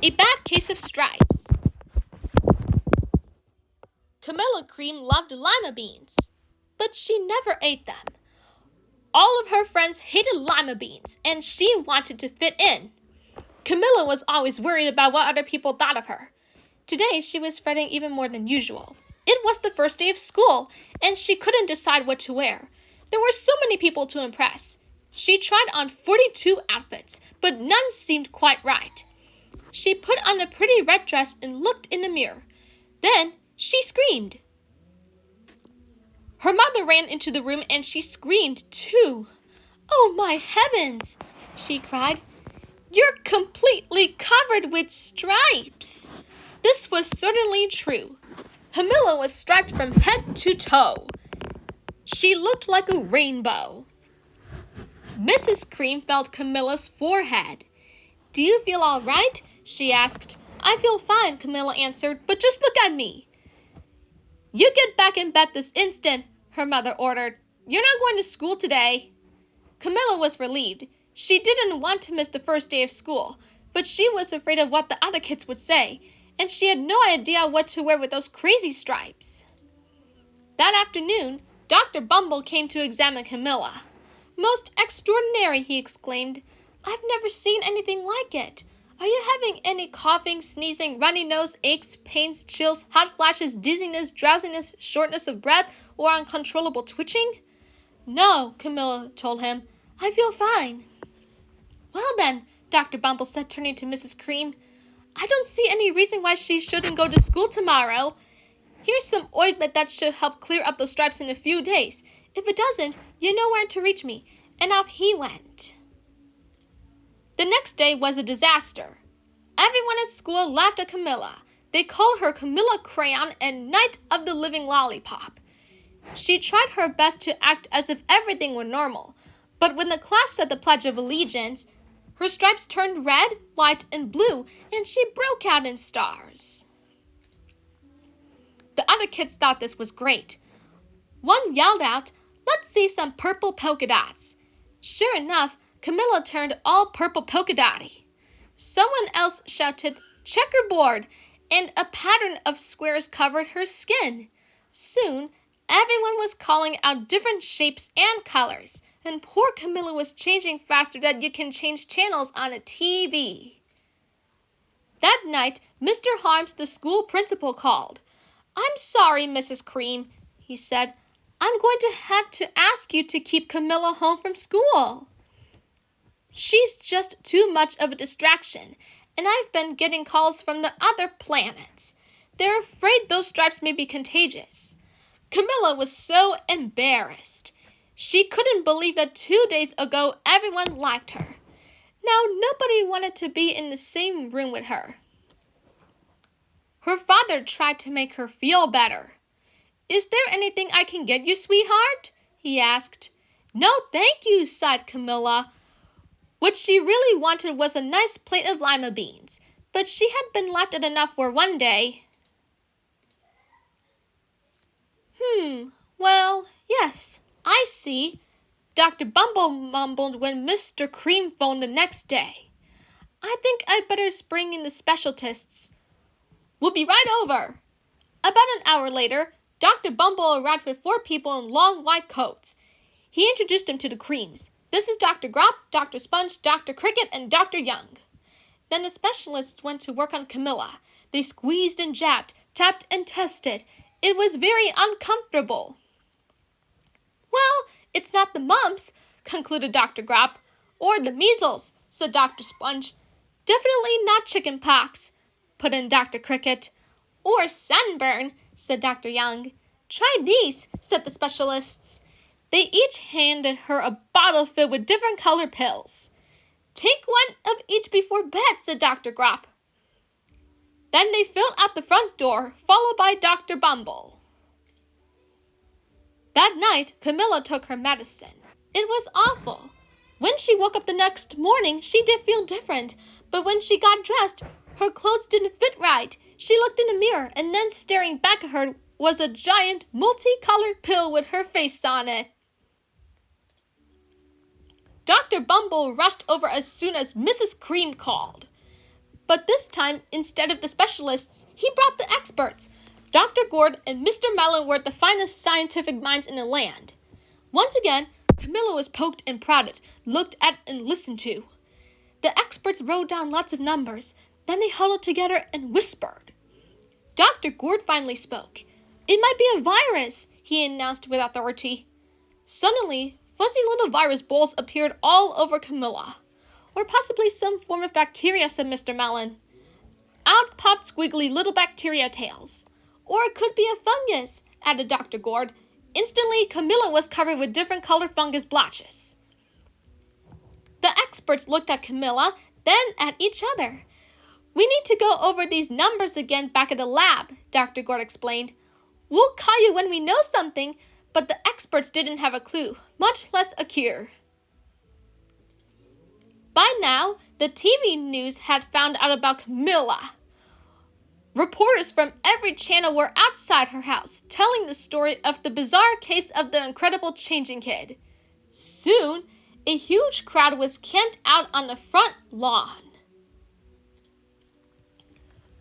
A bad case of stripes. Camilla Cream loved lima beans, but she never ate them. All of her friends hated lima beans, and she wanted to fit in. Camilla was always worried about what other people thought of her. Today, she was fretting even more than usual. It was the first day of school, and she couldn't decide what to wear. There were so many people to impress. She tried on 42 outfits, but none seemed quite right. She put on a pretty red dress and looked in the mirror. Then she screamed. Her mother ran into the room and she screamed too. "Oh my heavens!" she cried. "You're completely covered with stripes." This was certainly true. Camilla was striped from head to toe. She looked like a rainbow. Mrs. Cream felt Camilla's forehead. "Do you feel all right?" she asked. "I feel fine," Camilla answered, "but just look at me." "You get back in bed this instant," her mother ordered. "You're not going to school today." Camilla was relieved. She didn't want to miss the first day of school, but she was afraid of what the other kids would say, and she had no idea what to wear with those crazy stripes. That afternoon, Dr. Bumble came to examine Camilla. "Most extraordinary," he exclaimed. "I've never seen anything like it. Are you having any coughing, sneezing, runny nose, aches, pains, chills, hot flashes, dizziness, drowsiness, shortness of breath, or uncontrollable twitching?" "No," Camilla told him. "I feel fine." "Well then," Dr. Bumble said, turning to Mrs. Cream, "I don't see any reason why she shouldn't go to school tomorrow. Here's some ointment that should help clear up those stripes in a few days. If it doesn't, you know where to reach me." And off he went. The next day was a disaster. Everyone at school laughed at Camilla. They called her Camilla Crayon and Night of the Living Lollipop. She tried her best to act as if everything were normal, but when the class said the Pledge of Allegiance, her stripes turned red, white, and blue, and she broke out in stars. The other kids thought this was great. One yelled out, "Let's see some purple polka dots." Sure enough, Camilla turned all purple polka dotty. Someone else shouted, "Checkerboard," and a pattern of squares covered her skin. Soon, everyone was calling out different shapes and colors, and poor Camilla was changing faster than you can change channels on a TV. That night, Mr. Harms, the school principal, called. "I'm sorry, Mrs. Cream," he said. "I'm going to have to ask you to keep Camilla home from school. She's just too much of a distraction, and I've been getting calls from the other planets. They're afraid those stripes may be contagious." Camilla was so embarrassed. She couldn't believe that 2 days ago everyone liked her. Now nobody wanted to be in the same room with her. Her father tried to make her feel better. "Is there anything I can get you, sweetheart?" he asked. "No, thank you," sighed Camilla. What she really wanted was a nice plate of lima beans, but she had been laughed at enough for one day. Well, yes, I see," Dr. Bumble mumbled when Mr. Cream phoned the next day. "I think I'd better bring in the specialists. We'll be right over." About an hour later, Dr. Bumble arrived with 4 people in long white coats. He introduced them to the Creams. "This is Dr. Grop, Dr. Sponge, Dr. Cricket, and Dr. Young." Then the specialists went to work on Camilla. They squeezed and jabbed, tapped and tested. It was very uncomfortable. "Well, it's not the mumps," concluded Dr. Grop. "Or the measles," said Dr. Sponge. "Definitely not chicken pox," put in Dr. Cricket. "Or sunburn," said Dr. Young. "Try these," said the specialists. They each handed her a bottle filled with different colored pills. "Take one of each before bed," said Dr. Grop. Then they filed out the front door, followed by Dr. Bumble. That night, Camilla took her medicine. It was awful. When she woke up the next morning, she did feel different, but when she got dressed, her clothes didn't fit right. She looked in the mirror, and then staring back at her was a giant, multicolored pill with her face on it. Dr. Bumble rushed over as soon as Mrs. Cream called. But this time, instead of the specialists, he brought the experts. Dr. Gord and Mr. Mellon were the finest scientific minds in the land. Once again, Camilla was poked and prodded, looked at and listened to. The experts wrote down lots of numbers. Then they huddled together and whispered. Dr. Gord finally spoke. It might be a virus, he announced with authority. Suddenly, fuzzy little virus balls appeared all over Camilla. Or possibly some form of bacteria, said Mr. Mellon. Out popped squiggly little bacteria tails. Or it could be a fungus, added Dr. Gord. Instantly, Camilla was covered with different colored fungus blotches. The experts looked at Camilla, then at each other. We need to go over these numbers again back at the lab, Dr. Gord explained. We'll call you when we know something, but the experts didn't have a clue, much less a cure. By now, the TV news had found out about Camilla. Reporters from every channel were outside her house, telling the story of the bizarre case of the incredible changing kid. Soon, a huge crowd was camped out on the front lawn.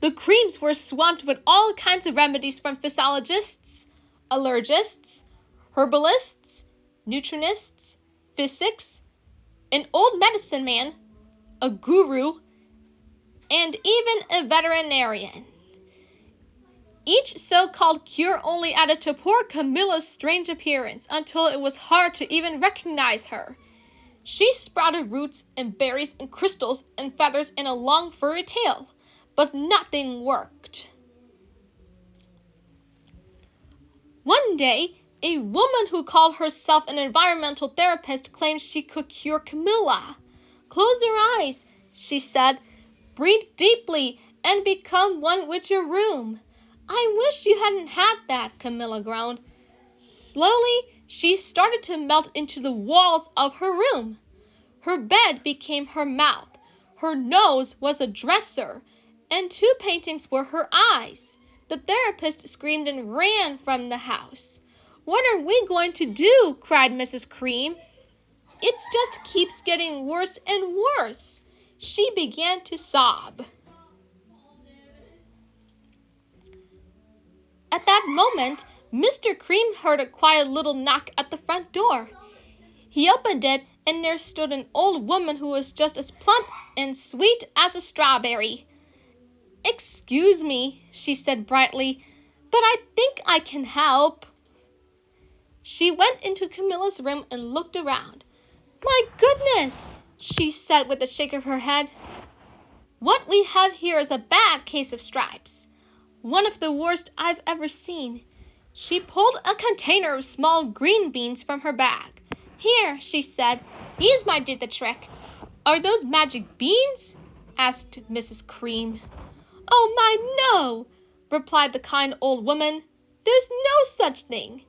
The creams were swamped with all kinds of remedies from physiologists, allergists, herbalists, nutritionists, physics, an old medicine man, a guru, and even a veterinarian. Each so-called cure only added to poor Camilla's strange appearance until it was hard to even recognize her. She sprouted roots and berries and crystals and feathers in a long furry tail, but nothing worked. One day, a woman who called herself an environmental therapist claimed she could cure Camilla. Close your eyes, she said. Breathe deeply and become one with your room. I wish you hadn't had that, Camilla groaned. Slowly, she started to melt into the walls of her room. Her bed became her mouth. Her nose was a dresser, and 2 paintings were her eyes. The therapist screamed and ran from the house. What are we going to do? Cried Mrs. Cream. It just keeps getting worse and worse. She began to sob. At that moment, Mr. Cream heard a quiet little knock at the front door. He opened it, and there stood an old woman who was just as plump and sweet as a strawberry. Excuse me, she said brightly, but I think I can help. She went into Camilla's room and looked around. My goodness, she said with a shake of her head. What we have here is a bad case of stripes. One of the worst I've ever seen. She pulled a container of small green beans from her bag. Here, she said, these might do the trick. Are those magic beans? Asked Mrs. Cream. Oh my, no, replied the kind old woman. There's no such thing.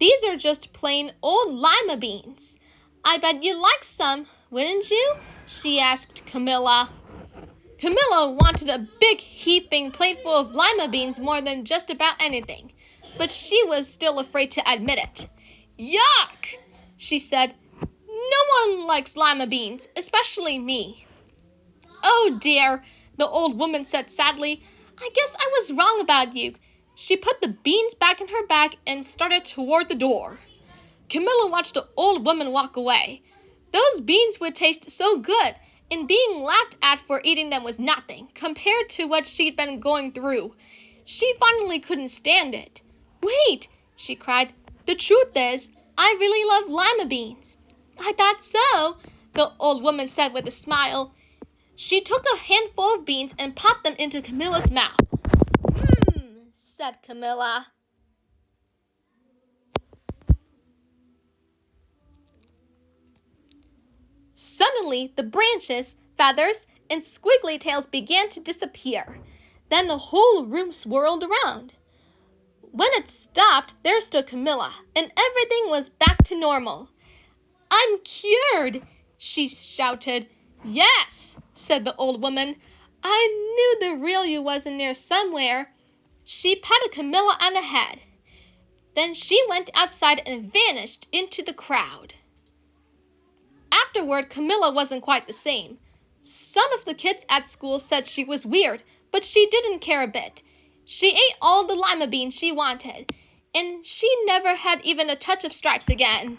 These are just plain old lima beans. I bet you'd like some, wouldn't you? She asked Camilla. Camilla wanted a big heaping plateful of lima beans more than just about anything, but she was still afraid to admit it. Yuck, she said. No one likes lima beans, especially me. Oh dear, the old woman said sadly. I guess I was wrong about you. She put the beans back in her bag and started toward the door. Camilla watched the old woman walk away. Those beans would taste so good, and being laughed at for eating them was nothing compared to what she'd been going through. She finally couldn't stand it. Wait, she cried. The truth is, I really love lima beans. I thought so, the old woman said with a smile. She took a handful of beans and popped them into Camilla's mouth. Said Camilla. Suddenly, the branches, feathers, and squiggly tails began to disappear. Then the whole room swirled around. When it stopped, there stood Camilla, and everything was back to normal. I'm cured, she shouted. Yes, said the old woman. I knew the real you was in there somewhere. She patted Camilla on the head. Then she went outside and vanished into the crowd. Afterward, Camilla wasn't quite the same. Some of the kids at school said she was weird, but she didn't care a bit. She ate all the lima beans she wanted, and she never had even a touch of stripes again.